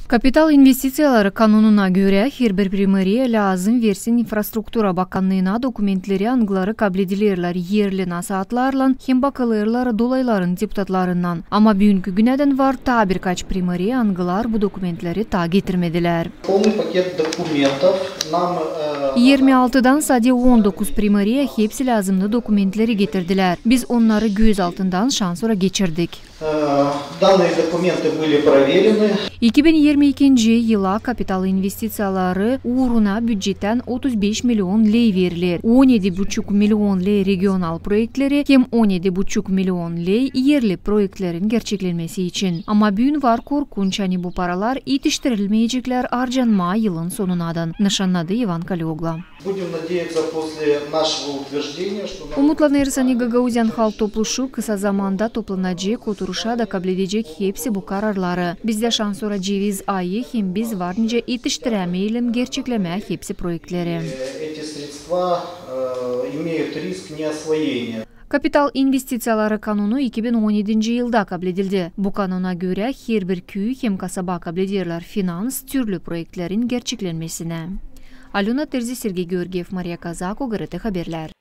Kapital investisiyaları kanununa göre her bir primariya lazım versin infrastruktura bakanlığına dokumentleri angıları kabul edilirler yerli nasatlarla hem bakalırlar dolayların deputatlarından. Ama bugünkü güneden var ta birkaç primariya angılar bu dokumentleri ta getirmediler. 26'dan sadece 19 primariya hepsi lazımlı dokumentleri getirdiler. Biz onları göz altından şansora geçirdik. Данные документы были проверены. 2022 yıla kapital investisiyaları uğruna bütçeden 35 milyon lei verilir. 17,5 milyon lei regional proyektleri hem 17,5 milyon lei yerli proyektlerin gerçeklenmesi için. Ama bugün var korkunç hani bu paralar yetiştirilmeyecekler harcanma yılın sonunadan. Nişanladı Ivan Kaliogla. Umutlanırız hani Gagauzyan halk topluşu kısa zamanda toplanacak, oturuşa da kabul edecek hepsi bu kararları. Bizde şansora ceviz ayı hem biz var nice yetiştiremeyelim gerçekleme hepsi proyektleri. Kapital investisiyaları kanunu 2017 yılda kabul edildi. Bu kanuna göre her bir köy hem kasaba kabul ederler finans türlü proyektlerin gerçeklenmesine. Aluna Terzi, Sergey Georgiev, Maria Kazako, GRT Haberler.